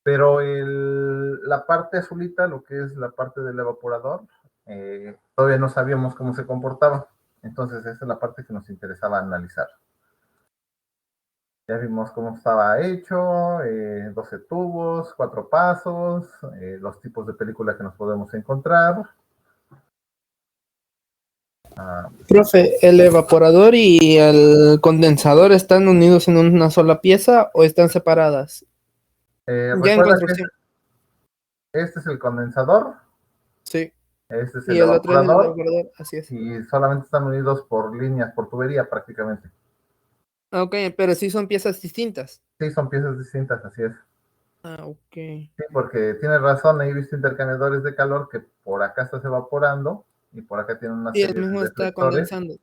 Pero la parte azulita, lo que es la parte del evaporador, todavía no sabíamos cómo se comportaba. Entonces esa es la parte que nos interesaba analizar. Ya vimos cómo estaba hecho, 12 tubos, 4 pasos, los tipos de película que nos podemos encontrar. Profe, ¿el evaporador y el condensador están unidos en una sola pieza o están separadas? Ya en Recuerda construcción. que este es el condensador, Sí. este es Y el el otro es el evaporador, evaporador, así es. y solamente están unidos por líneas, por tubería prácticamente. Ok, pero sí son piezas distintas. Sí, son piezas distintas, así es. Ah, ok. Sí, porque tienes razón, he visto intercambiadores de calor que por acá estás evaporando y por acá tienen una Y el serie de mismo está deflectores condensando.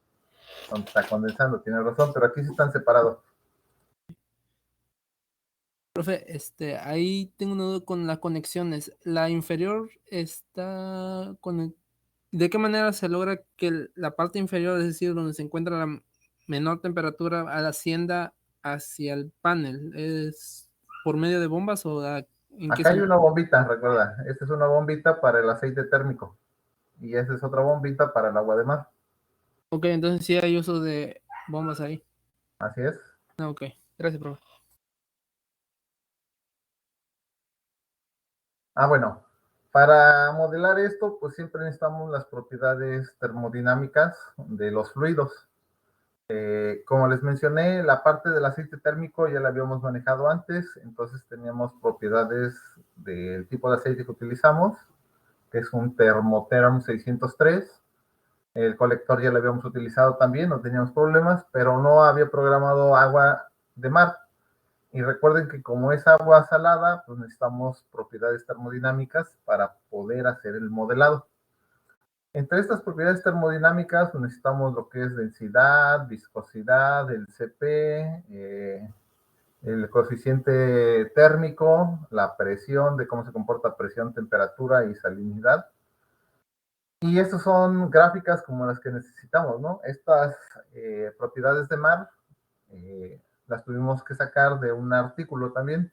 donde está condensando, tienes razón, pero aquí sí están separados. Profe, ahí tengo una duda con las conexiones. La inferior está ¿De qué manera se logra que la parte inferior, es decir, donde se encuentra la menor temperatura, ascienda hacia el panel? ¿Es por medio de bombas o en qué Acá hay sentido? una bombita, recuerda, esta es una bombita para el aceite térmico y esa es otra bombita para el agua de mar. Ok, entonces sí hay uso de bombas ahí. Así es. Ah, ok, gracias, profe. Bueno, para modelar esto, pues siempre necesitamos las propiedades termodinámicas de los fluidos. Como les mencioné, la parte del aceite térmico ya la habíamos manejado antes, entonces teníamos propiedades del tipo de aceite que utilizamos, que es un Thermotherm 603. El colector ya lo habíamos utilizado también, no teníamos problemas, pero no había programado agua de mar. Y recuerden que como es agua salada, pues necesitamos propiedades termodinámicas para poder hacer el modelado. Entre estas propiedades termodinámicas pues necesitamos lo que es densidad, viscosidad, el Cp, el coeficiente térmico, la presión, de cómo se comporta presión, temperatura y salinidad. Y estas son gráficas como las que necesitamos, ¿no? Estas propiedades de mar las tuvimos que sacar de un artículo también.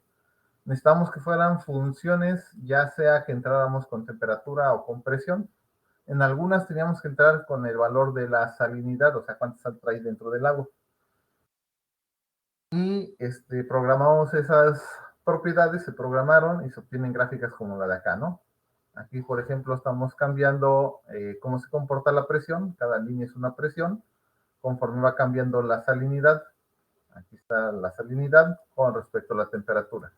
Necesitamos que fueran funciones, ya sea que entráramos con temperatura o con presión. En algunas teníamos que entrar con el valor de la salinidad, o sea, cuánto sal trae dentro del agua. Y programamos esas propiedades, se programaron y se obtienen gráficas como la de acá, ¿no? Aquí, por ejemplo, estamos cambiando cómo se comporta la presión. Cada línea es una presión. Conforme va cambiando la salinidad, aquí está la salinidad con respecto a la temperatura.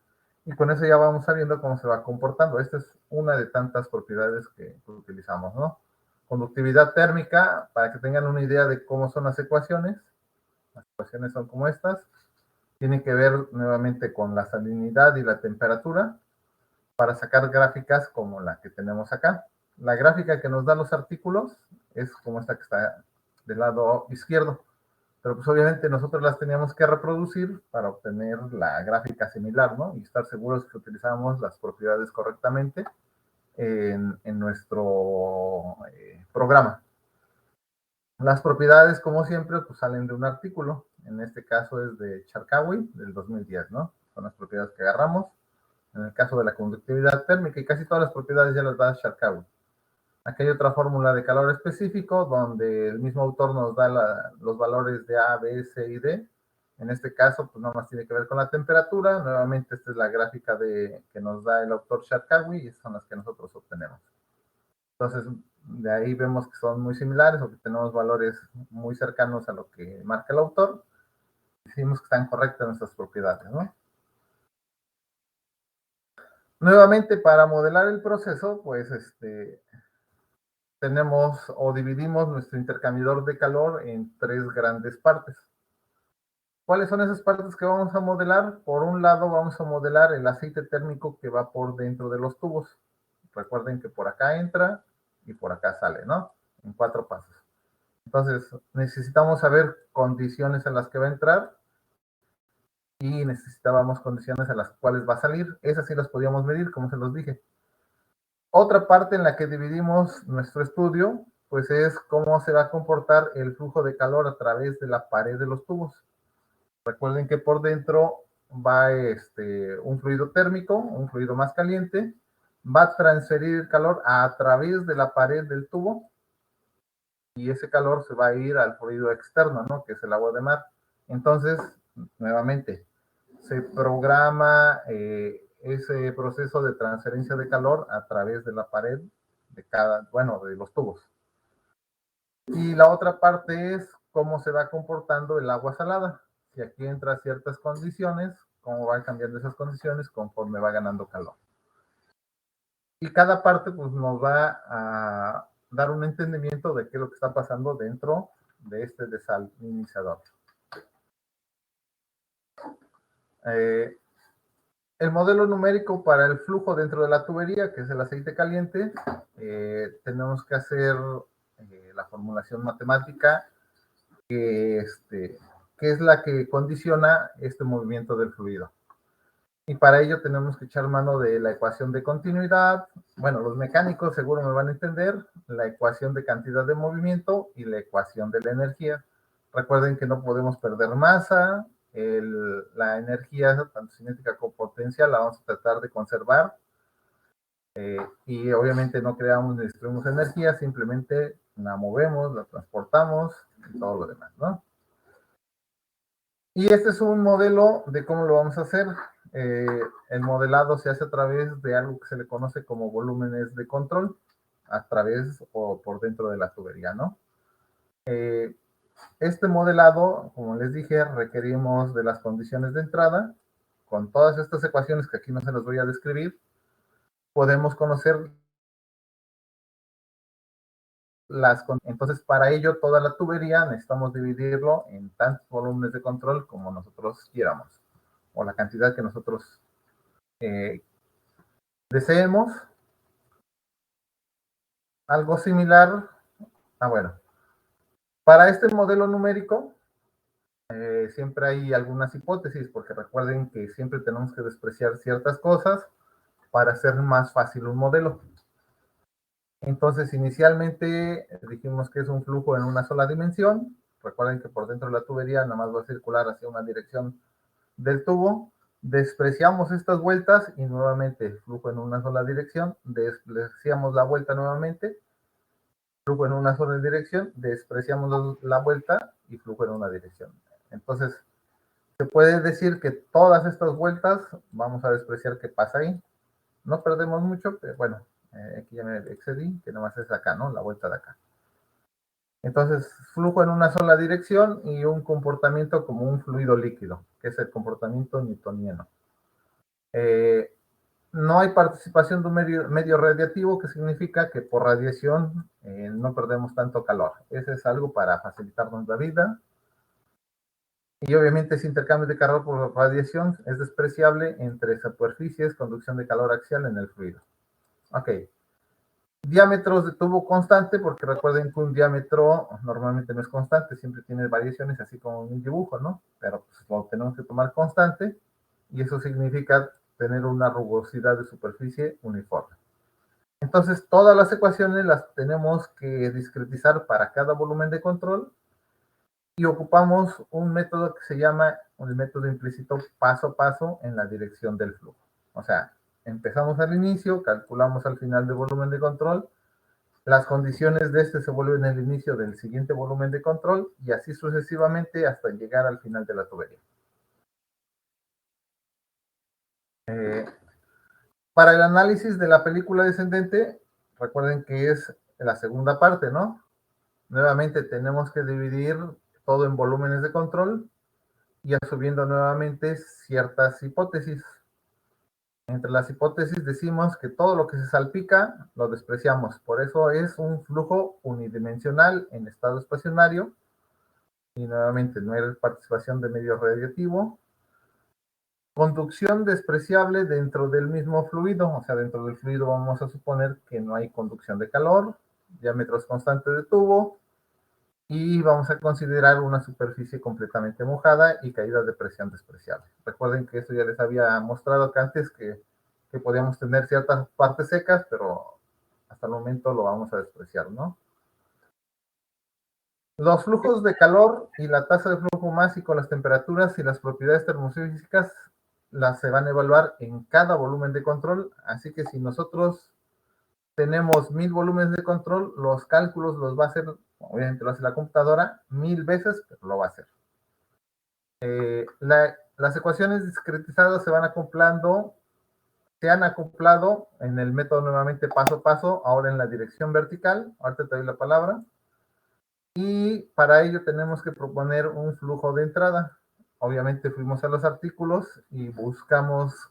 Y con eso ya vamos sabiendo cómo se va comportando. Esta es una de tantas propiedades que utilizamos, ¿no? Conductividad térmica, para que tengan una idea de cómo son las ecuaciones. Las ecuaciones son como estas. Tienen que ver nuevamente con la salinidad y la temperatura para sacar gráficas como la que tenemos acá. La gráfica que nos dan los artículos es como esta que está del lado izquierdo, pero pues obviamente nosotros las teníamos que reproducir para obtener la gráfica similar, ¿no? Y estar seguros que utilizamos las propiedades correctamente en nuestro programa. Las propiedades, como siempre, pues salen de un artículo. En este caso es de Charkawi, del 2010, ¿no? Son las propiedades que agarramos. En el caso de la conductividad térmica, y casi todas las propiedades ya las da Charkawi. Aquí hay otra fórmula de calor específico, donde el mismo autor nos da los valores de A, B, C y D. En este caso, pues nada más tiene que ver con la temperatura. Nuevamente, esta es la gráfica que nos da el autor Charkawi, y esas son las que nosotros obtenemos. Entonces, de ahí vemos que son muy similares o que tenemos valores muy cercanos a lo que marca el autor. Decimos que están correctas nuestras propiedades, ¿no? Nuevamente, para modelar el proceso, pues tenemos o dividimos nuestro intercambiador de calor en 3 grandes partes. ¿Cuáles son esas partes que vamos a modelar? Por un lado, vamos a modelar el aceite térmico que va por dentro de los tubos. Recuerden que por acá entra y por acá sale, ¿no? En 4 pasos. Entonces, necesitamos saber condiciones en las que va a entrar y necesitábamos condiciones en las cuales va a salir. Esas sí las podíamos medir, como se los dije. Otra parte en la que dividimos nuestro estudio, pues es cómo se va a comportar el flujo de calor a través de la pared de los tubos. Recuerden que por dentro va un fluido térmico, un fluido más caliente, va a transferir el calor a través de la pared del tubo y ese calor se va a ir al fluido externo, ¿no? Que es el agua de mar. Entonces, nuevamente, se programa ese proceso de transferencia de calor a través de la pared de de los tubos. Y la otra parte es cómo se va comportando el agua salada. Si aquí entra ciertas condiciones, cómo van cambiando esas condiciones conforme va ganando calor. Y cada parte pues nos va a dar un entendimiento de qué es lo que está pasando dentro de este desalinizador. El modelo numérico para el flujo dentro de la tubería, que es el aceite caliente, tenemos que hacer la formulación matemática que es la que condiciona este movimiento del fluido. Y para ello tenemos que echar mano de la ecuación de continuidad. Bueno, los mecánicos seguro me van a entender, la ecuación de cantidad de movimiento y la ecuación de la energía. Recuerden que no podemos perder masa, la energía, tanto cinética como potencial, la vamos a tratar de conservar. Y obviamente no creamos ni destruimos energía, simplemente la movemos, la transportamos y todo lo demás, ¿no? Y este es un modelo de cómo lo vamos a hacer. El modelado se hace a través de algo que se le conoce como volúmenes de control, a través o por dentro de la tubería, ¿no? Este modelado, como les dije, requerimos de las condiciones de entrada. Con todas estas ecuaciones que aquí no se las voy a describir, podemos conocer entonces, para ello, toda la tubería necesitamos dividirlo en tantos volúmenes de control como nosotros quieramos, o la cantidad que nosotros deseemos. Algo similar, bueno, para este modelo numérico, siempre hay algunas hipótesis, porque recuerden que siempre tenemos que despreciar ciertas cosas para hacer más fácil un modelo. Entonces, inicialmente dijimos que es un flujo en una sola dimensión. Recuerden que por dentro de la tubería nada más va a circular hacia una dirección del tubo. Despreciamos estas vueltas y nuevamente flujo en una sola dirección. Despreciamos la vuelta nuevamente, flujo en una sola dirección. Despreciamos la vuelta y flujo en una dirección. Entonces, se puede decir que todas estas vueltas vamos a despreciar qué pasa ahí. No perdemos mucho, pero bueno, aquí ya me excedí, que nomás es acá, ¿no? La vuelta de acá. Entonces, flujo en una sola dirección y un comportamiento como un fluido líquido, que es el comportamiento newtoniano. No hay participación de un medio radiativo, que significa que por radiación no perdemos tanto calor. Ese es algo para facilitarnos la vida. Y obviamente ese intercambio de calor por radiación es despreciable entre superficies, conducción de calor axial en el fluido. Ok. Diámetros de tubo constante, porque recuerden que un diámetro normalmente no es constante, siempre tiene variaciones, así como en un dibujo, ¿no? Pero pues, lo tenemos que tomar constante, y eso significa tener una rugosidad de superficie uniforme. Entonces, todas las ecuaciones las tenemos que discretizar para cada volumen de control, y ocupamos un método que se llama el método implícito paso a paso en la dirección del flujo. O sea, empezamos al inicio, calculamos al final del volumen de control, las condiciones de este se vuelven el inicio del siguiente volumen de control y así sucesivamente hasta llegar al final de la tubería. Para el análisis de la película descendente, recuerden que es la segunda parte, ¿no? Nuevamente tenemos que dividir todo en volúmenes de control y subiendo nuevamente ciertas hipótesis. Entre las hipótesis decimos que todo lo que se salpica lo despreciamos. Por eso es un flujo unidimensional en estado estacionario. Y nuevamente no hay participación de medio radiativo. Conducción despreciable dentro del mismo fluido. O sea, dentro del fluido vamos a suponer que no hay conducción de calor. Diámetros constantes de tubo. Y vamos a considerar una superficie completamente mojada y caída de presión despreciable. Recuerden que esto ya les había mostrado que antes que podíamos tener ciertas partes secas, pero hasta el momento lo vamos a despreciar, ¿no? Los flujos de calor y la tasa de flujo másico, las temperaturas y las propiedades termofísicas se van a evaluar en cada volumen de control, así que si nosotros tenemos 1000 volúmenes de control, los cálculos los va a hacer, obviamente lo hace la computadora 1000 veces, pero lo va a hacer. Las ecuaciones discretizadas se van acoplando, se han acoplado en el método nuevamente paso a paso, ahora en la dirección vertical, ahorita te doy la palabra, y para ello tenemos que proponer un flujo de entrada. Obviamente fuimos a los artículos y buscamos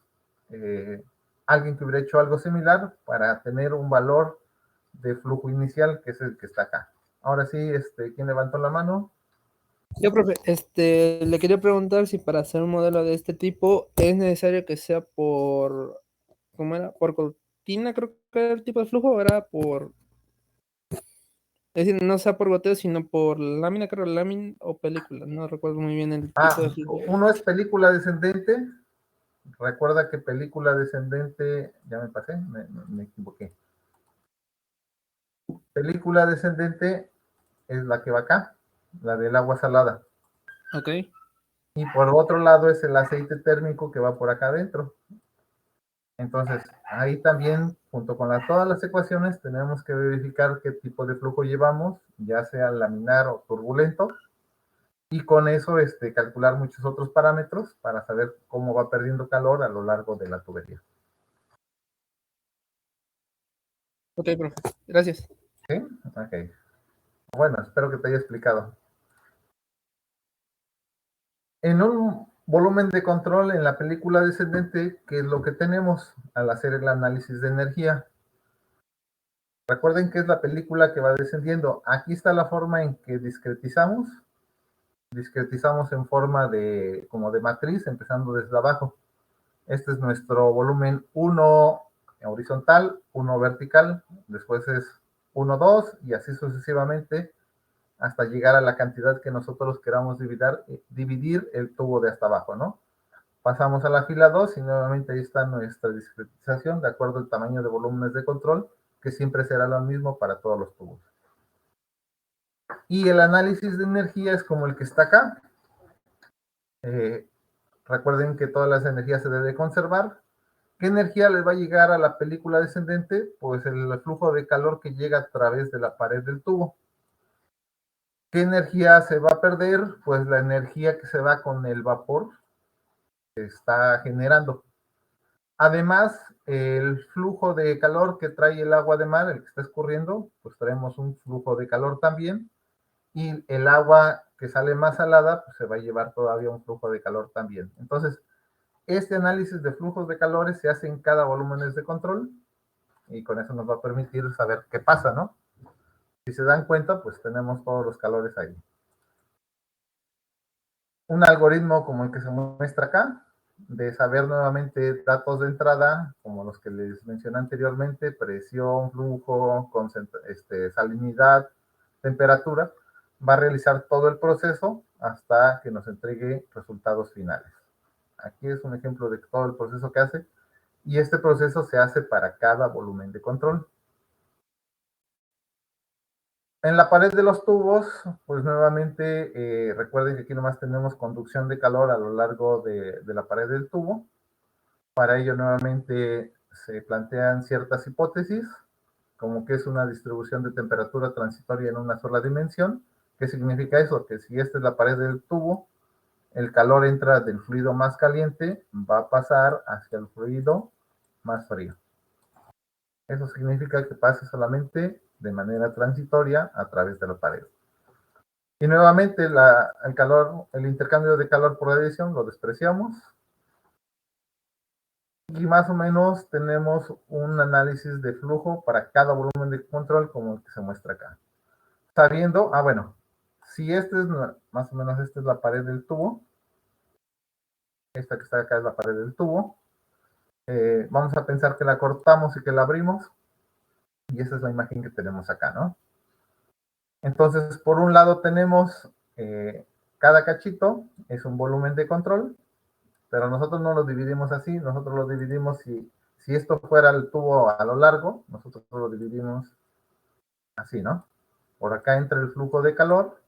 alguien que hubiera hecho algo similar para tener un valor de flujo inicial, que es el que está acá. Ahora sí, ¿quién levantó la mano? Yo, profe, le quería preguntar si para hacer un modelo de este tipo es necesario que sea por, ¿cómo era? Por cortina, creo que era el tipo de flujo, o era por, es decir, no sea por goteo, sino por lámina, creo, lámina o película, no recuerdo muy bien el tipo de flujo. Uno es película descendente. Recuerda que película descendente, ya me pasé, me equivoqué. Película descendente es la que va acá, la del agua salada. Ok. Y por otro lado es el aceite térmico que va por acá adentro. Entonces, ahí también, junto con todas las ecuaciones, tenemos que verificar qué tipo de flujo llevamos, ya sea laminar o turbulento, y con eso calcular muchos otros parámetros para saber cómo va perdiendo calor a lo largo de la tubería. Ok, profe. Gracias. ¿Sí? Ok. Bueno, espero que te haya explicado. En un volumen de control en la película descendente, ¿qué es lo que tenemos al hacer el análisis de energía? Recuerden que es la película que va descendiendo. Aquí está la forma en que discretizamos. Discretizamos en forma como de matriz, empezando desde abajo. Este es nuestro volumen 1 horizontal, 1 vertical, después es 1, 2 y así sucesivamente hasta llegar a la cantidad que nosotros queramos dividir el tubo de hasta abajo, ¿no? Pasamos a la fila 2 y nuevamente ahí está nuestra discretización de acuerdo al tamaño de volúmenes de control, que siempre será lo mismo para todos los tubos. Y el análisis de energía es como el que está acá. Recuerden que todas las energías se debe conservar. ¿Qué energía les va a llegar a la película descendente? Pues el flujo de calor que llega a través de la pared del tubo. ¿Qué energía se va a perder? Pues la energía que se va con el vapor que está generando. Además, el flujo de calor que trae el agua de mar, el que está escurriendo, pues traemos un flujo de calor también. Y el agua que sale más salada, pues se va a llevar todavía un flujo de calor también. Entonces, este análisis de flujos de calores se hace en cada volumen de control y con eso nos va a permitir saber qué pasa, ¿no? Si se dan cuenta, pues tenemos todos los calores ahí. Un algoritmo como el que se muestra acá, de saber nuevamente datos de entrada, como los que les mencioné anteriormente, presión, flujo, salinidad, temperatura, va a realizar todo el proceso hasta que nos entregue resultados finales. Aquí es un ejemplo de todo el proceso que hace, y este proceso se hace para cada volumen de control. En la pared de los tubos, pues nuevamente recuerden que aquí nomás tenemos conducción de calor a lo largo de la pared del tubo. Para ello nuevamente se plantean ciertas hipótesis, como que es una distribución de temperatura transitoria en una sola dimensión. ¿Qué significa eso? Que si esta es la pared del tubo, el calor entra del fluido más caliente, va a pasar hacia el fluido más frío. Eso significa que pase solamente de manera transitoria a través de la pared. Y nuevamente el intercambio de calor por radiación lo despreciamos. Y más o menos tenemos un análisis de flujo para cada volumen de control como el que se muestra acá. Sabiendo, bueno, si más o menos esta es la pared del tubo, esta que está acá es la pared del tubo, vamos a pensar que la cortamos y que la abrimos, y esa es la imagen que tenemos acá, ¿no? Entonces, por un lado tenemos cada cachito es un volumen de control, pero nosotros no lo dividimos así, nosotros lo dividimos, si esto fuera el tubo a lo largo, nosotros lo dividimos así, ¿no? Por acá entra el flujo de calor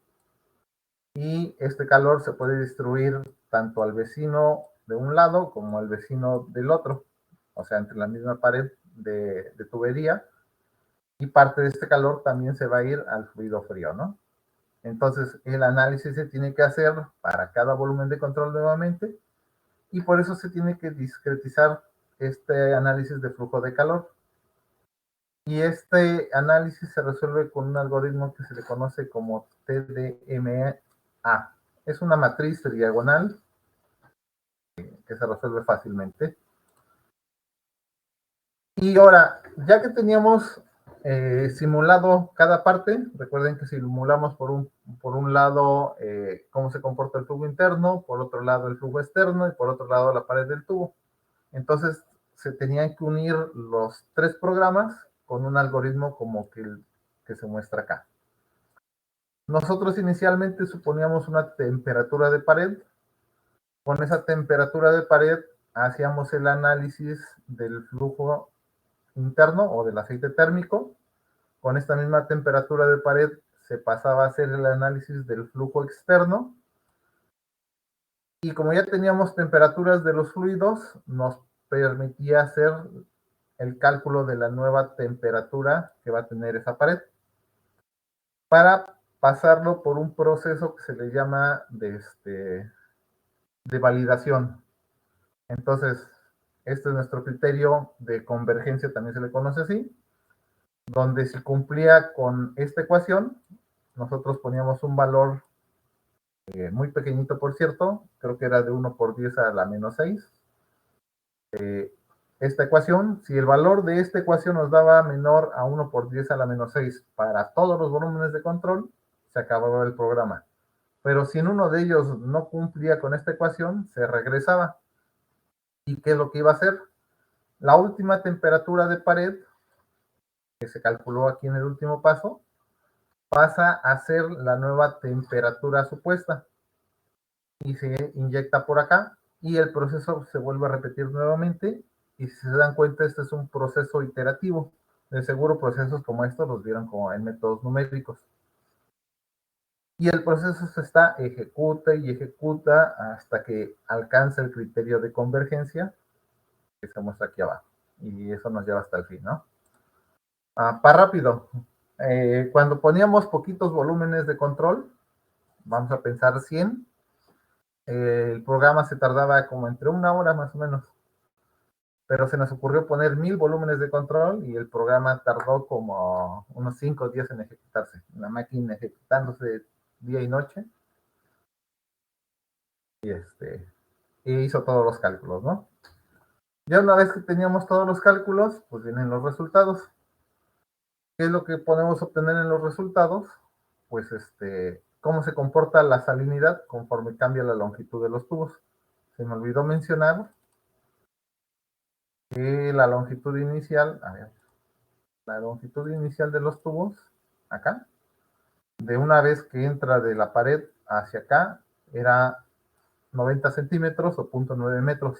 y este calor se puede distribuir tanto al vecino de un lado como el vecino del otro, o sea, entre la misma pared de tubería, y parte de este calor también se va a ir al fluido frío, ¿no? Entonces, el análisis se tiene que hacer para cada volumen de control nuevamente, y por eso se tiene que discretizar este análisis de flujo de calor. Y este análisis se resuelve con un algoritmo que se le conoce como TDMA. Es una matriz diagonal que se resuelve fácilmente. Y ahora, ya que teníamos simulado cada parte, recuerden que simulamos por un lado cómo se comporta el flujo interno, por otro lado el flujo externo y por otro lado la pared del tubo. Entonces, se tenían que unir los tres programas con un algoritmo como que se muestra acá. Nosotros inicialmente suponíamos una temperatura de pared. Con esa temperatura de pared hacíamos el análisis del flujo interno o del aceite térmico. Con esta misma temperatura de pared se pasaba a hacer el análisis del flujo externo. Y como ya teníamos temperaturas de los fluidos, nos permitía hacer el cálculo de la nueva temperatura que va a tener esa pared para pasarlo por un proceso que se le llama de validación. Entonces, este es nuestro criterio de convergencia, también se le conoce así, donde si cumplía con esta ecuación, nosotros poníamos un valor muy pequeñito, por cierto, creo que era de 1 por 10 a la menos 6. Esta ecuación, si el valor de esta ecuación nos daba menor a 1 por 10 a la menos 6 para todos los volúmenes de control, se acababa el programa. Pero si en uno de ellos no cumplía con esta ecuación, se regresaba. ¿Y qué es lo que iba a hacer? La última temperatura de pared, que se calculó aquí en el último paso, pasa a ser la nueva temperatura supuesta y se inyecta por acá y el proceso se vuelve a repetir nuevamente y si se dan cuenta este es un proceso iterativo. De seguro procesos como estos los vieron como en métodos numéricos. Y el proceso se está ejecuta y ejecuta hasta que alcanza el criterio de convergencia que se muestra aquí abajo. Y eso nos lleva hasta el fin, ¿no? Para rápido, cuando poníamos poquitos volúmenes de control, vamos a pensar 100, el programa se tardaba como entre una hora más o menos, pero se nos ocurrió poner 1000 volúmenes de control y el programa tardó como unos 5 días en ejecutarse, la máquina ejecutándose día y noche, y hizo todos los cálculos, ¿no? Ya una vez que teníamos todos los cálculos, pues vienen los resultados. ¿Qué es lo que podemos obtener en los resultados? Pues cómo se comporta la salinidad conforme cambia la longitud de los tubos. Se me olvidó mencionar que la longitud inicial, a ver, la longitud inicial de los tubos, acá, de una vez que entra de la pared hacia acá, era 90 centímetros o 0.9 metros.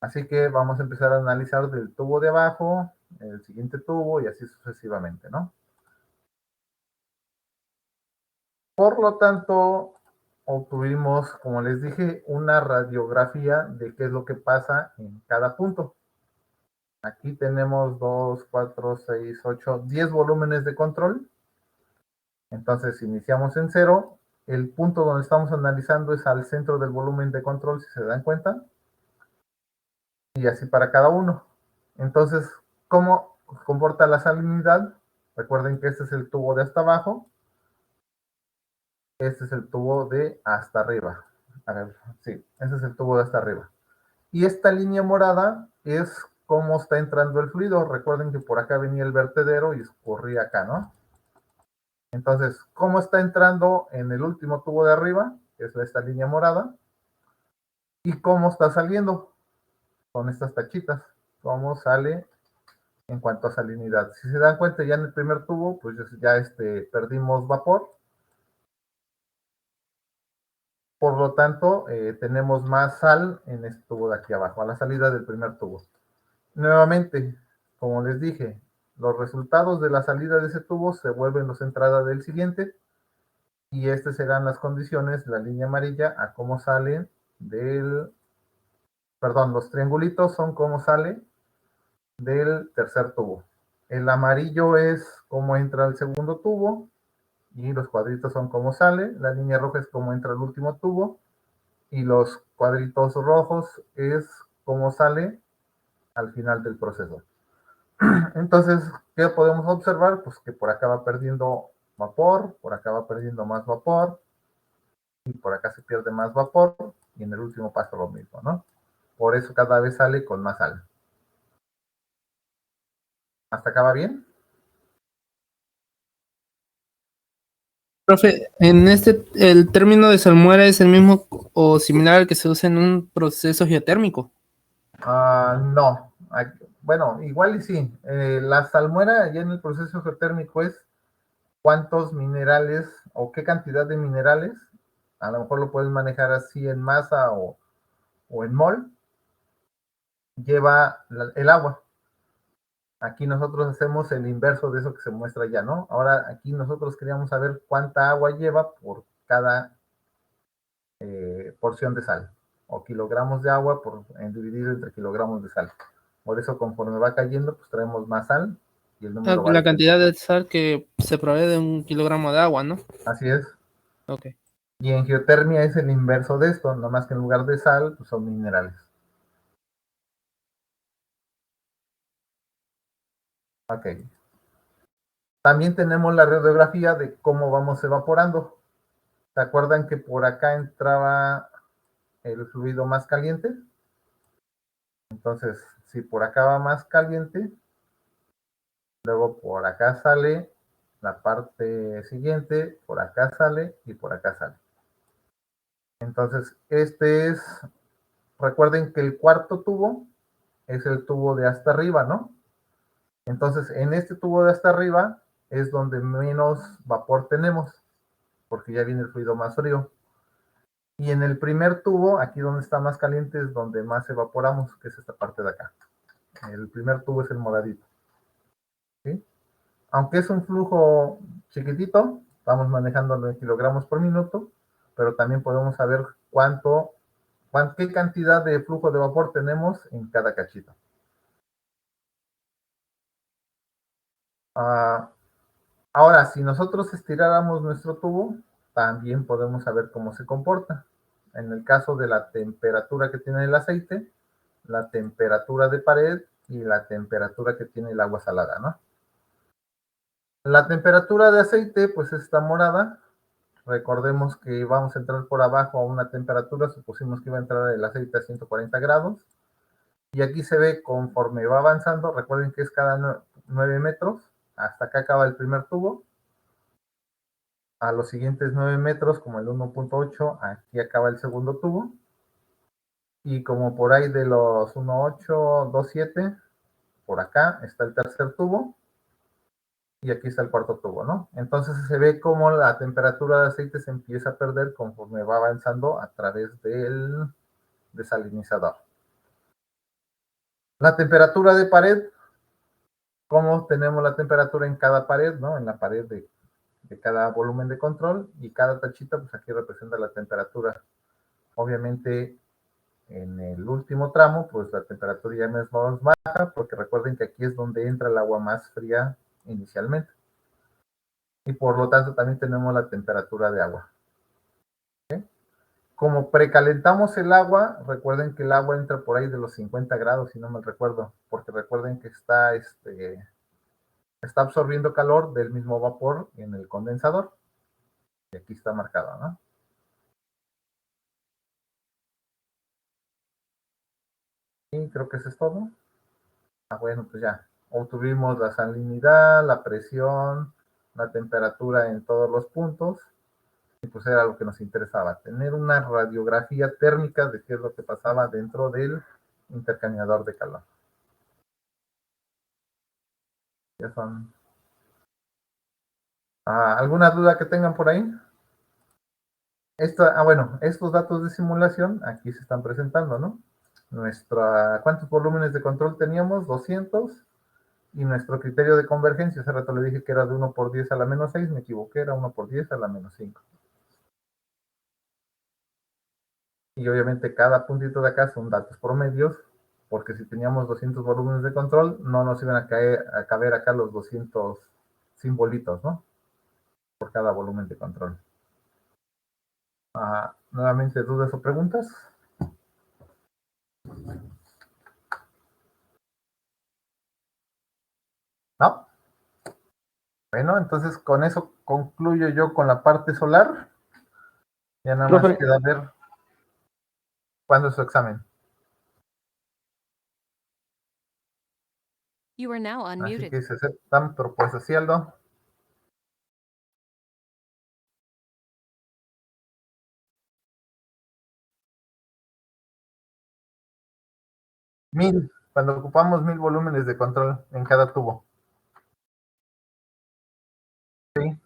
Así que vamos a empezar a analizar del tubo de abajo, el siguiente tubo y así sucesivamente, ¿no? Por lo tanto, obtuvimos, como les dije, una radiografía de qué es lo que pasa en cada punto. Aquí tenemos 2, 4, 6, 8, 10 volúmenes de control. Entonces, iniciamos en 0. El punto donde estamos analizando es al centro del volumen de control, si se dan cuenta. Y así para cada uno. Entonces, ¿cómo comporta la salinidad? Recuerden que este es el tubo de hasta abajo. Este es el tubo de hasta arriba. A ver, sí, ese es el tubo de hasta arriba. Y esta línea morada es cómo está entrando el fluido. Recuerden que por acá venía el vertedero y escurría acá, ¿no? Entonces, ¿cómo está entrando en el último tubo de arriba? Que es esta línea morada. ¿Y cómo está saliendo? Con estas tachitas. ¿Cómo sale en cuanto a salinidad? Si se dan cuenta, ya en el primer tubo, pues ya perdimos vapor. Por lo tanto, tenemos más sal en este tubo de aquí abajo, a la salida del primer tubo. Nuevamente, como les dije, los resultados de la salida de ese tubo se vuelven los entradas del siguiente y estas serán las condiciones, la línea amarilla, a cómo salen perdón, los triangulitos son cómo sale del tercer tubo. El amarillo es cómo entra el segundo tubo y los cuadritos son cómo sale. La línea roja es cómo entra el último tubo y los cuadritos rojos es cómo sale al final del proceso. Entonces, ¿qué podemos observar? Pues que por acá va perdiendo vapor, por acá va perdiendo más vapor, y por acá se pierde más vapor, y en el último paso lo mismo, ¿no? Por eso cada vez sale con más sal. ¿Hasta acá va bien? Profe, el término de salmuera es el mismo o similar al que se usa en un proceso geotérmico. No. Bueno, igual y sí. La salmuera ya en el proceso geotérmico es cuántos minerales o qué cantidad de minerales, a lo mejor lo puedes manejar así en masa o en mol, lleva el agua. Aquí nosotros hacemos el inverso de eso que se muestra ya, ¿no? Ahora aquí nosotros queríamos saber cuánta agua lleva por cada porción de sal, o kilogramos de agua dividido entre kilogramos de sal. Por eso conforme va cayendo, pues traemos más sal y el número va La cantidad descendiendo. de sal que se provee de 1 kilogramo de agua, ¿no? Así es. Ok. Y en geotermia es el inverso de esto, nomás que en lugar de sal, pues son minerales. Ok. También tenemos la radiografía de cómo vamos evaporando. ¿Se acuerdan que por acá entraba el fluido más caliente? Entonces, si por acá va más caliente, luego por acá sale la parte siguiente, por acá sale y por acá sale. Entonces, recuerden que el cuarto tubo es el tubo de hasta arriba, ¿no? Entonces, en este tubo de hasta arriba es donde menos vapor tenemos, porque ya viene el fluido más frío. Y en el primer tubo, aquí donde está más caliente, es donde más evaporamos, que es esta parte de acá. El primer tubo es el moradito, ¿sí? Aunque es un flujo chiquitito, vamos manejándolo en kilogramos por minuto, pero también podemos saber qué cantidad de flujo de vapor tenemos en cada cachito. Ah, ahora, si nosotros estiráramos nuestro tubo, también podemos saber cómo se comporta. En el caso de la temperatura que tiene el aceite, la temperatura de pared y la temperatura que tiene el agua salada, ¿no? La temperatura de aceite, pues está morada. Recordemos que vamos a entrar por abajo a una temperatura, supusimos que iba a entrar el aceite a 140 grados. Y aquí se ve conforme va avanzando, recuerden que es cada 9 metros, hasta acá acaba el primer tubo. A los siguientes 9 metros, como el 1.8, aquí acaba el segundo tubo. Y como por ahí de los 1.8, 2.7, por acá está el tercer tubo. Y aquí está el cuarto tubo, ¿no? Entonces se ve como la temperatura de aceite se empieza a perder conforme va avanzando a través del desalinizador. La temperatura de pared, cómo tenemos la temperatura en cada pared, ¿no? En la pared de cada volumen de control, y cada tachita, pues aquí representa la temperatura. Obviamente, en el último tramo, pues la temperatura ya es más baja, porque recuerden que aquí es donde entra el agua más fría inicialmente. Y por lo tanto también tenemos la temperatura de agua. Como precalentamos el agua, recuerden que el agua entra por ahí de los 50 grados, si no me recuerdo, porque recuerden que está absorbiendo calor del mismo vapor en el condensador. Y aquí está marcado, ¿no? Y creo que eso es todo. Bueno, pues ya. Obtuvimos la salinidad, la presión, la temperatura en todos los puntos. Y pues era lo que nos interesaba, tener una radiografía térmica de qué es lo que pasaba dentro del intercambiador de calor. Ya son. ¿Alguna duda que tengan por ahí? Bueno, estos datos de simulación aquí se están presentando, ¿no? ¿Cuántos volúmenes de control teníamos? 200. Y nuestro criterio de convergencia, hace rato le dije que era de 1 por 10 a la menos 6, me equivoqué, era 1 por 10 a la menos 5. Y obviamente cada puntito de acá son datos promedios, porque si teníamos 200 volúmenes de control, no nos iban a caber acá los 200 simbolitos, ¿no? Por cada volumen de control. Nuevamente, ¿dudas o preguntas? ¿No? Bueno, entonces con eso concluyo yo con la parte solar. Ya nada más Profe, queda ver cuándo es su examen. You are now Así unmuted. que se aceptan propuestas, ¿sí, Aldo? Cuando ocupamos 1000 volúmenes de control en cada tubo. Sí.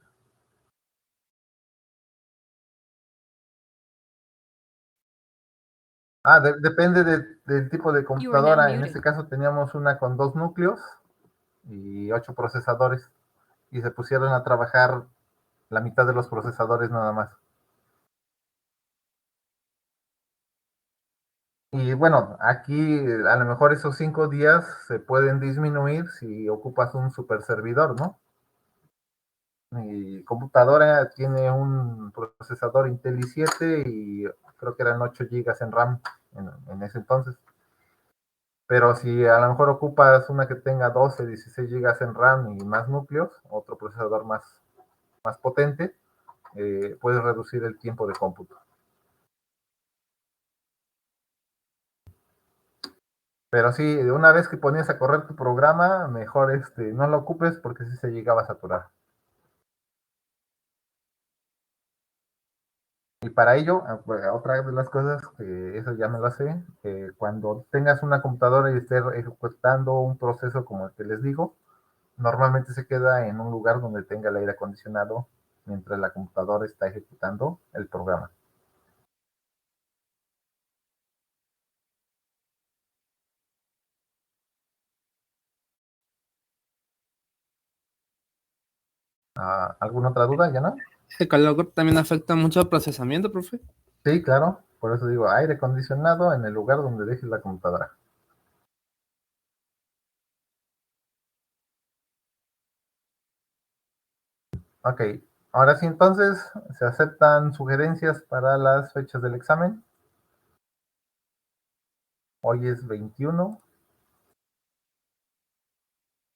Depende del tipo de computadora. En este caso teníamos una con 2 núcleos y 8 procesadores. Y se pusieron a trabajar la mitad de los procesadores nada más. Y bueno, aquí a lo mejor esos 5 días se pueden disminuir si ocupas un super servidor, ¿no? Mi computadora tiene un procesador Intel i7 y creo que eran 8 GB en RAM en ese entonces. Pero si a lo mejor ocupas una que tenga 12, 16 GB en RAM y más núcleos, otro procesador más potente, puedes reducir el tiempo de cómputo. Pero sí, una vez que ponías a correr tu programa, mejor no lo ocupes porque sí se llegaba a saturar. Y para ello, otra de las cosas, que eso ya me lo sé, cuando tengas una computadora y estés ejecutando un proceso como el que les digo, normalmente se queda en un lugar donde tenga el aire acondicionado mientras la computadora está ejecutando el programa. ¿Alguna otra duda, Yana? ¿El calor también afecta mucho al procesamiento, profe? Sí, claro, por eso digo aire acondicionado en el lugar donde dejes la computadora. Ok, ahora sí, entonces, ¿se aceptan sugerencias para las fechas del examen? Hoy es 21.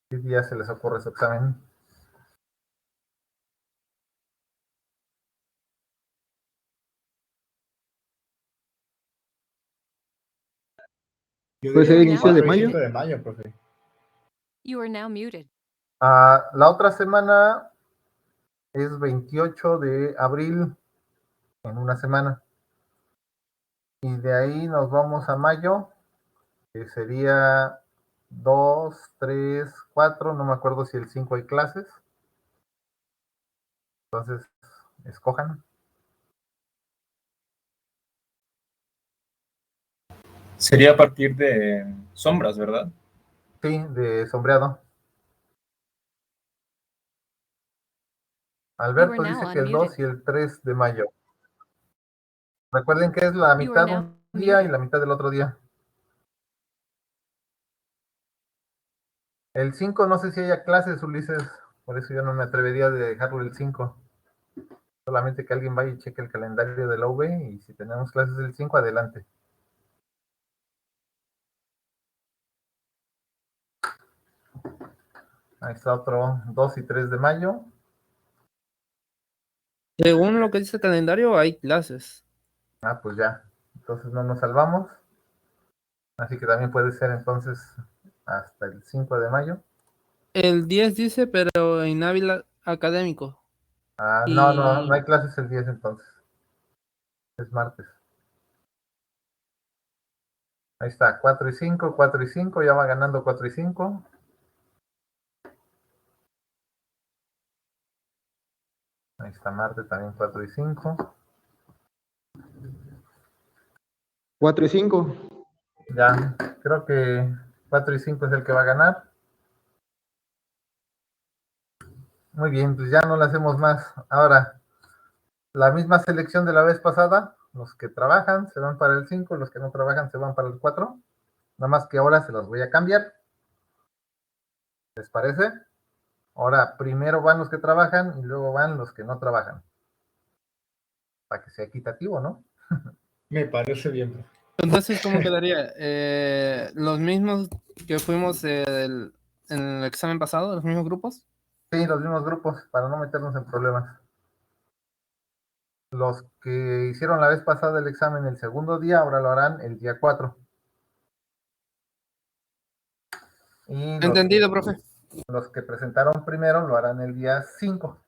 ¿Qué día se les ocurre su examen? Yo Puede diría ser que inicio de 4 y mayo. 5 de mayo, profe. You are now muted. La otra semana es 28 de abril, en una semana. Y de ahí nos vamos a mayo, que sería 2, 3, 4, no me acuerdo si el 5 hay clases. Entonces, escojan. Sería a partir de sombras, ¿verdad? Sí, de sombreado. Alberto dice que el 2 y el 3 de mayo. Recuerden que es la mitad de un día y la mitad del otro día. El 5 no sé si haya clases, Ulises, por eso yo no me atrevería de dejarlo el 5. Solamente que alguien vaya y cheque el calendario de la UV y si tenemos clases el 5, adelante. Ahí está otro 2 y 3 de mayo. Según lo que dice el calendario, hay clases. Pues ya. Entonces no nos salvamos. Así que también puede ser entonces hasta el 5 de mayo. El 10 dice, pero en Ávila académico. No hay clases el 10 entonces. Es martes. Ahí está, 4 y 5, 4 y 5, ya va ganando 4 y 5. Ahí está Marte también 4 y 5. 4 y 5. Ya, creo que 4 y 5 es el que va a ganar. Muy bien, pues ya no le hacemos más. Ahora, la misma selección de la vez pasada, Los que trabajan se van para el 5, los que no trabajan se van para el 4. Nada más que ahora se los voy a cambiar. ¿Les parece? Ahora primero van los que trabajan y luego van los que no trabajan. Para que sea equitativo, ¿no? Me parece bien, profe. Entonces, ¿cómo quedaría? ¿Los mismos que fuimos en el examen pasado, los mismos grupos? Sí, los mismos grupos, para no meternos en problemas. Los que hicieron la vez pasada el examen el segundo día, ahora lo harán el día 4. Y Entendido, profe. los que presentaron primero lo harán el día 5.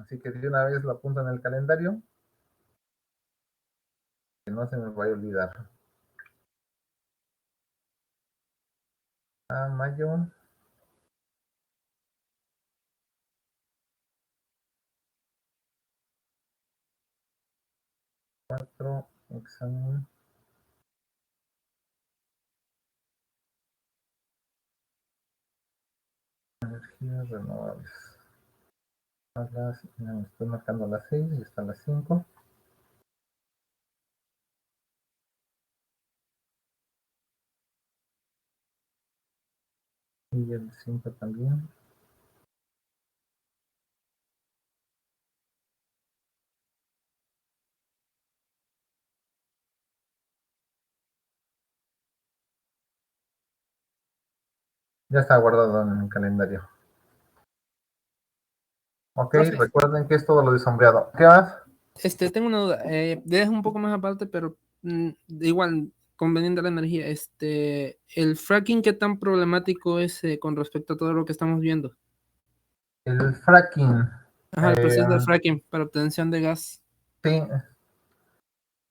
Así que de una vez lo apunto en el calendario. Que no se me vaya a olvidar. Mayo. Examen. Energías renovables. Me estoy marcando las 6 y están las 5. Y el 5 también. Ya está guardado en el calendario. Ok, Profe. recuerden que es todo lo de sombreado. ¿Qué más? Tengo una duda. Es un poco más aparte, pero igual, conveniente la energía. ¿El fracking qué tan problemático es con respecto a todo lo que estamos viendo? El fracking. Ajá, el proceso de fracking para obtención de gas. Sí.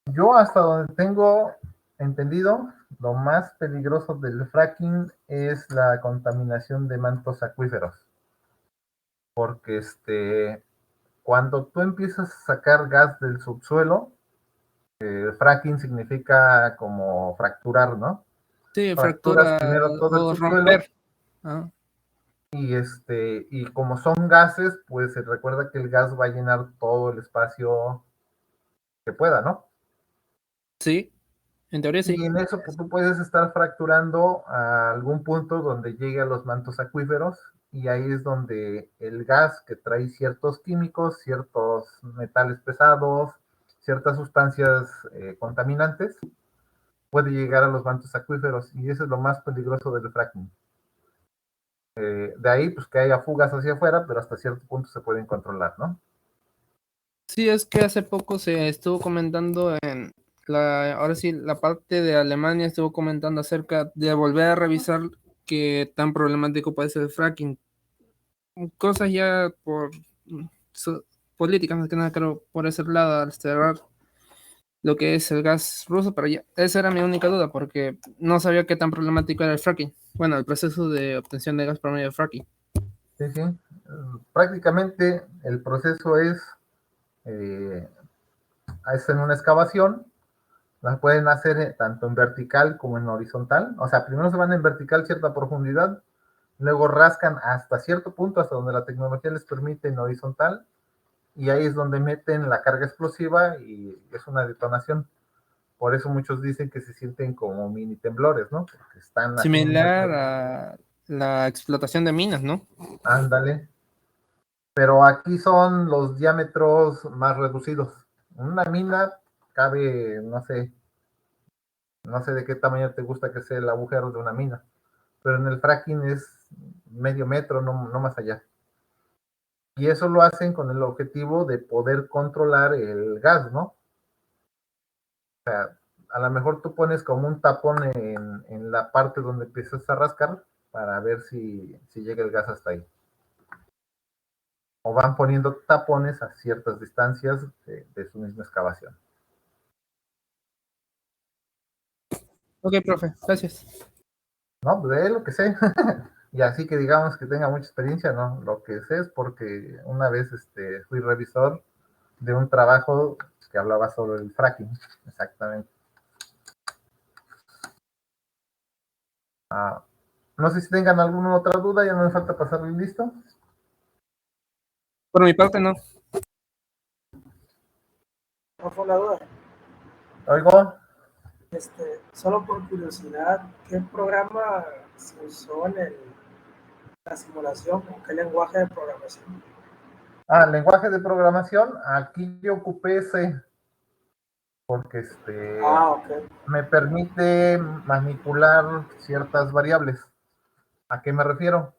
Yo hasta donde tengo entendido, lo más peligroso del fracking es la contaminación de mantos acuíferos. Porque cuando tú empiezas a sacar gas del subsuelo, fracking significa como fracturar, ¿no? Sí, Fracturas fractura primero todo el o subsuelo romper. Ah, y como son gases, pues se recuerda que el gas va a llenar todo el espacio que pueda, ¿no? sí, en teoría sí. Y en eso pues, tú puedes estar fracturando a algún punto donde llegue a los mantos acuíferos y ahí es donde el gas que trae ciertos químicos, ciertos metales pesados, ciertas sustancias contaminantes, puede llegar a los mantos acuíferos y eso es lo más peligroso del fracking. De ahí pues que haya fugas hacia afuera, pero hasta cierto punto se pueden controlar, ¿no? Sí, es que hace poco se estuvo comentando ahora sí, la parte de Alemania estuvo comentando acerca de volver a revisar qué tan problemático puede ser el fracking. Cosas ya por políticas, más que nada, creo, por ese lado, al cerrar lo que es el gas ruso, pero ya, esa era mi única duda, porque no sabía qué tan problemático era el fracking. Bueno, el proceso de obtención de gas por medio de fracking. Sí, sí. Prácticamente el proceso es en una excavación. Las pueden hacer tanto en vertical como en horizontal. O sea, primero se van en vertical cierta profundidad, luego rascan hasta cierto punto, hasta donde la tecnología les permite en horizontal, y ahí es donde meten la carga explosiva y es una detonación. Por eso muchos dicen que se sienten como mini temblores, ¿no? Porque están haciendo... Similar a la explotación de minas, ¿no? Ándale. Pero aquí son los diámetros más reducidos. En una mina cabe, no sé de qué tamaño te gusta que sea el agujero de una mina, pero en el fracking es medio metro, no más allá. Y eso lo hacen con el objetivo de poder controlar el gas, ¿no? O sea, a lo mejor tú pones como un tapón en la parte donde empiezas a rascar para ver si llega el gas hasta ahí. O van poniendo tapones a ciertas distancias de su misma excavación. Ok, profe, gracias. No, pues de lo que sé. Y así que digamos que tenga mucha experiencia, ¿no? Lo que sé es porque una vez fui revisor de un trabajo que hablaba sobre el fracking, exactamente. No sé si tengan alguna otra duda, ya no me falta pasarle listo. Por mi parte, no. No fue una duda. Oigo, Solo por curiosidad, ¿qué programa se usó en la simulación? ¿Con qué lenguaje de programación? lenguaje de programación, aquí yo ocupé C, porque Ok. me permite manipular ciertas variables. ¿A qué me refiero?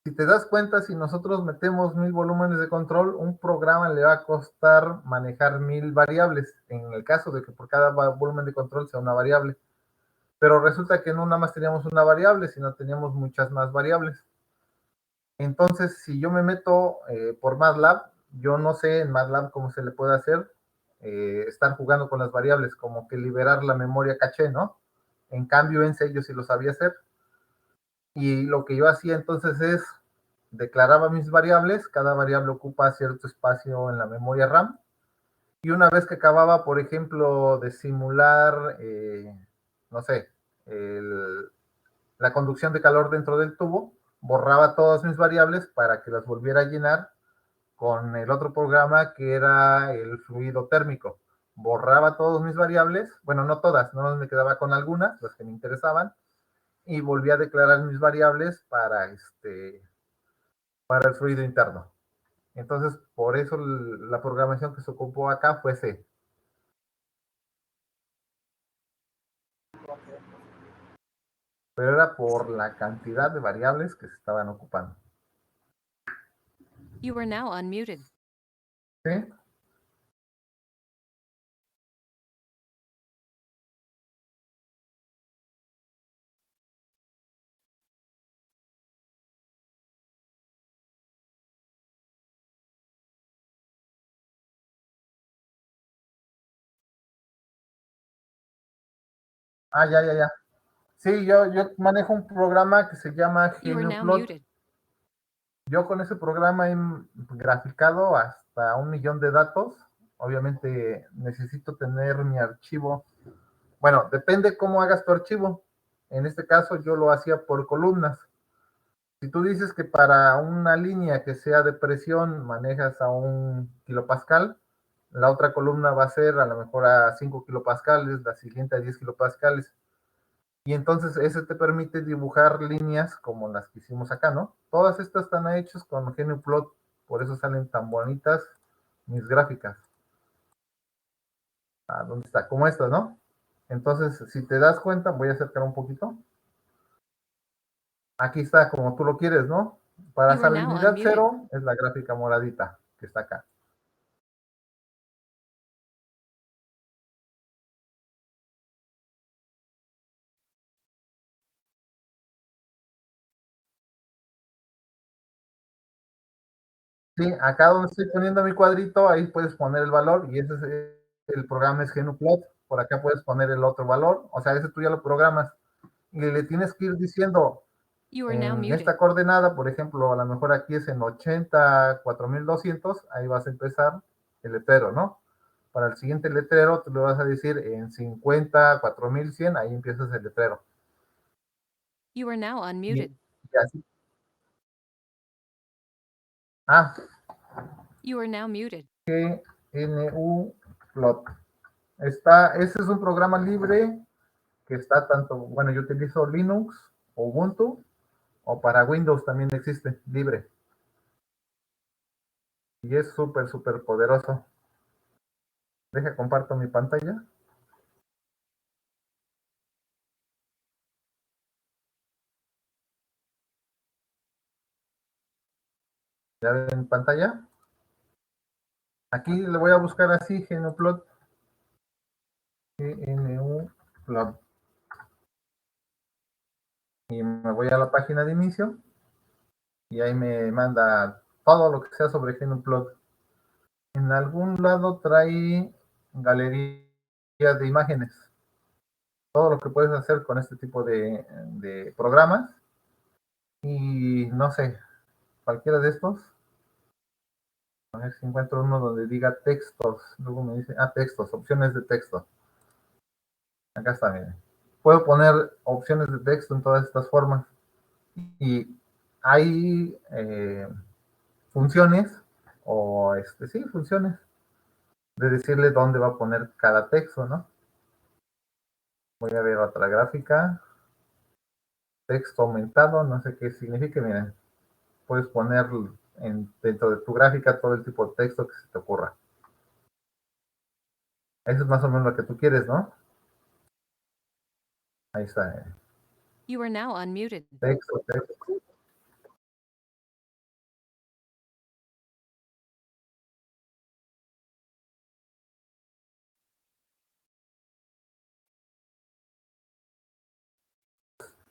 Si te das cuenta, si nosotros metemos 1000 volúmenes de control, un programa le va a costar manejar 1000 variables, en el caso de que por cada volumen de control sea una variable. Pero resulta que no nada más teníamos una variable, sino teníamos muchas más variables. Entonces, si yo me meto por MATLAB, yo no sé en MATLAB cómo se le puede hacer estar jugando con las variables, como que liberar la memoria caché, ¿no? En cambio, en C yo sí lo sabía hacer. Y lo que yo hacía entonces es, declaraba mis variables, cada variable ocupa cierto espacio en la memoria RAM, y una vez que acababa, por ejemplo, de simular, no sé, la conducción de calor dentro del tubo, borraba todas mis variables para que las volviera a llenar con el otro programa que era el fluido térmico. Borraba todas mis variables, bueno, no todas, no me quedaba con algunas, las que me interesaban, y volví a declarar mis variables para el fluido interno. Entonces, por eso la programación que se ocupó acá fue C. Pero era por la cantidad de variables que se estaban ocupando. You are now unmuted. ¿Sí? Ya. Sí, yo manejo un programa que se llama You are now GeoPlot. muted. Yo con ese programa he graficado hasta 1 millón de datos. Obviamente necesito tener mi archivo. Bueno, depende cómo hagas tu archivo. En este caso yo lo hacía por columnas. Si tú dices que para una línea que sea de presión manejas a 1 kilopascal, la otra columna va a ser a lo mejor a 5 kilopascales, la siguiente a 10 kilopascales. Y entonces ese te permite dibujar líneas como las que hicimos acá, ¿no? Todas estas están hechas con GeoPlot, por eso salen tan bonitas mis gráficas. ¿Dónde está? Como estas, ¿no? Entonces, si te das cuenta, voy a acercar un poquito. Aquí está como tú lo quieres, ¿no? Para You are now salinidad unmuted. 0 es la gráfica moradita que está acá. Sí, acá donde estoy poniendo mi cuadrito, ahí puedes poner el valor y ese es el programa es GeoPlot. Por acá puedes poner el otro valor, o sea, ese tú ya lo programas y le tienes que ir diciendo You are now en muted. esta coordenada, por ejemplo, a lo mejor aquí es en 84.200, ahí vas a empezar el letrero, ¿no? Para el siguiente letrero, tú le vas a decir en 54.100, ahí empiezas el letrero. You are now Y, unmuted. y así. Ah, You are now muted. GeoPlot. Ese es un programa libre que está tanto, bueno, yo utilizo Linux, Ubuntu, o para Windows también existe, libre. Y es súper, súper poderoso. Deja, comparto mi pantalla. ¿Ya ven en pantalla? Aquí le voy a buscar así, GeoPlot. GeoPlot. Y me voy a la página de inicio. Y ahí me manda todo lo que sea sobre GeoPlot. En algún lado trae galerías de imágenes. Todo lo que puedes hacer con este tipo de programas. Y no sé, cualquiera de estos. A ver si encuentro uno donde diga textos. Luego me dice, textos, opciones de texto. Acá está, miren. Puedo poner opciones de texto en todas estas formas. Y hay funciones, o sí, funciones, de decirle dónde va a poner cada texto, ¿no? Voy a ver otra gráfica. Texto aumentado, no sé qué significa, miren. Puedes poner dentro de tu gráfica todo el tipo de texto que se te ocurra. Eso es más o menos lo que tú quieres, ¿no? Ahí está. You are now unmuted. Texto, texto.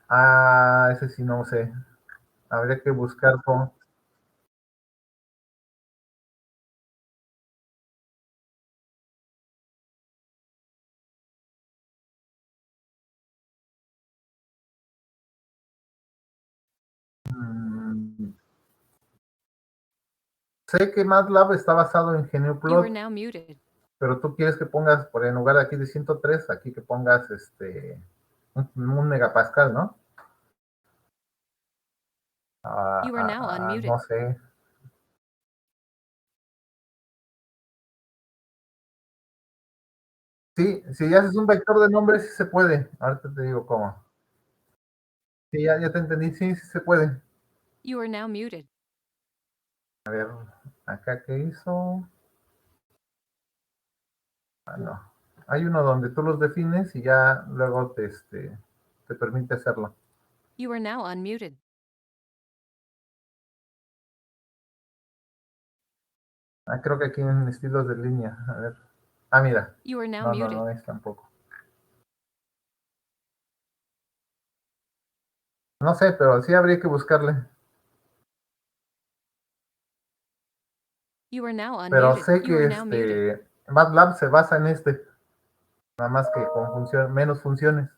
Ah, ese sí no sé. Habría que buscar con... Sé que MATLAB está basado en You are GNUplot, now muted. pero tú quieres que pongas, por en lugar de aquí de 103, aquí que pongas un megapascal, ¿no? You are now unmuted. No sé. Sí, si haces un vector de nombres, sí se puede. Ahorita te digo cómo. Sí, ya te entendí. Sí, sí se puede. You are now muted. A ver, acá qué hizo. Ah, no. Hay uno donde tú los defines y ya luego te permite hacerlo. You are now unmuted. Ah, creo que aquí en estilos de línea. A ver. Ah, mira. You are now No, muted. no es tampoco. No sé, pero sí habría que buscarle. You are now Pero unmuted. sé You que are now muted. MATLAB se basa en nada más que con menos funciones.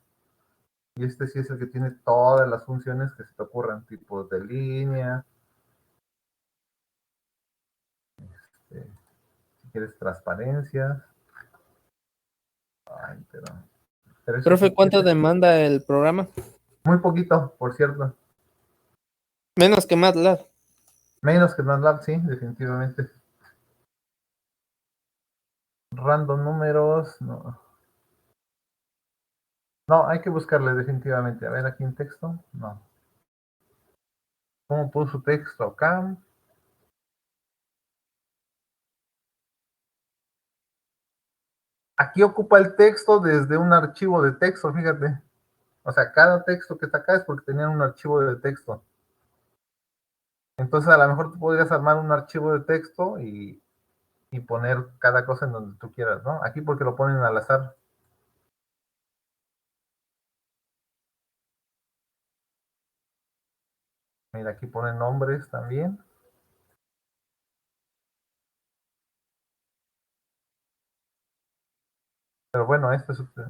Y este sí es el que tiene todas las funciones que se te ocurran, tipos de línea, si quieres transparencias. Ay, pero eso Profe, sí, ¿cuánto demanda el programa? muy poquito, por cierto. Menos que MATLAB. Menos que MATLAB, sí, definitivamente. Random números, no. No, hay que buscarle definitivamente. A ver, aquí en texto, no. ¿Cómo puso texto acá? Aquí ocupa el texto desde un archivo de texto, fíjate. O sea, cada texto que está acá es porque tenían un archivo de texto. Entonces, a lo mejor tú podrías armar un archivo de texto y poner cada cosa en donde tú quieras, ¿no? Aquí porque lo ponen al azar. Mira, aquí ponen nombres también. Pero bueno,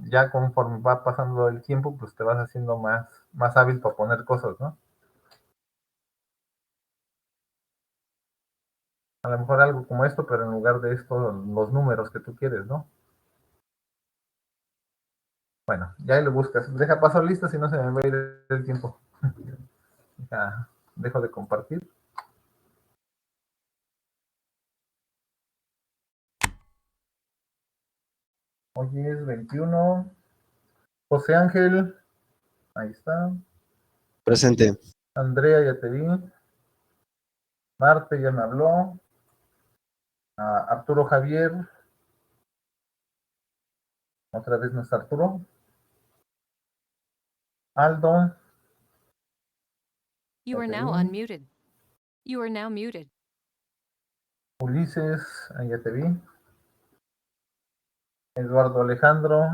ya conforme va pasando el tiempo, pues te vas haciendo más hábil para poner cosas, ¿no? A lo mejor algo como esto, pero en lugar de esto, los números que tú quieres, ¿no? Bueno, ya ahí lo buscas. Deja paso lista, si no se me va a ir el tiempo. Ya, dejo de compartir. Hoy es 21. José Ángel, ahí está. Presente. Andrea, ya te vi. Marte ya me habló. Arturo Javier. Otra vez no está Arturo. Aldo. You are now Jacqueline. unmuted. You are now muted. Ulises, ahí ya te vi. Eduardo Alejandro.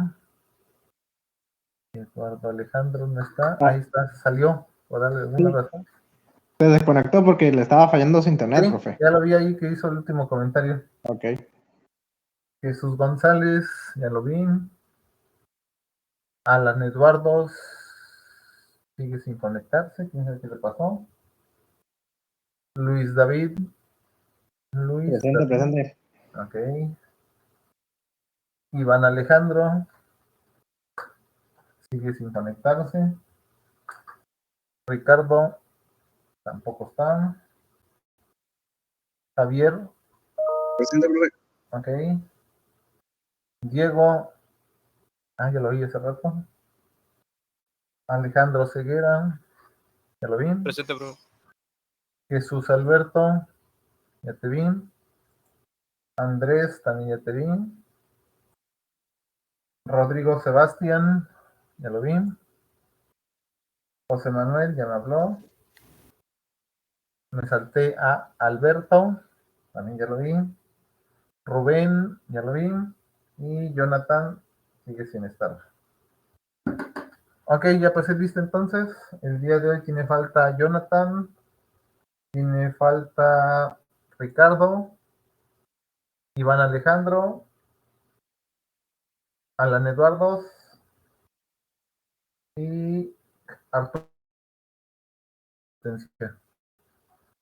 Eduardo Alejandro no está. Ahí está, salió. Por darle alguna razón. Se desconectó porque le estaba fallando su internet, Sí, profe. ya lo vi ahí que hizo el último comentario. Ok. Jesús González, ya lo vi. Alan Eduardo sigue sin conectarse. ¿Quién sabe qué le pasó? Luis David. Luis Presente, David. presente. Ok. Iván Alejandro. Sigue sin conectarse. Ricardo. Tampoco está. Javier. Presente, profe. Ok. Diego, ya lo vi hace rato. Alejandro Ceguera, ya lo vi. Presente, bro. Jesús Alberto, ya te vi. Andrés, también ya te vi. Rodrigo Sebastián, ya lo vi. José Manuel, ya me habló. Me salté a Alberto, también ya lo vi. Rubén, ya lo vi. Y Jonathan sigue sin estar. Ok, ya pues listo entonces. El día de hoy tiene falta Jonathan. Tiene falta Ricardo. Iván Alejandro. Alan Eduardo. Y Arturo.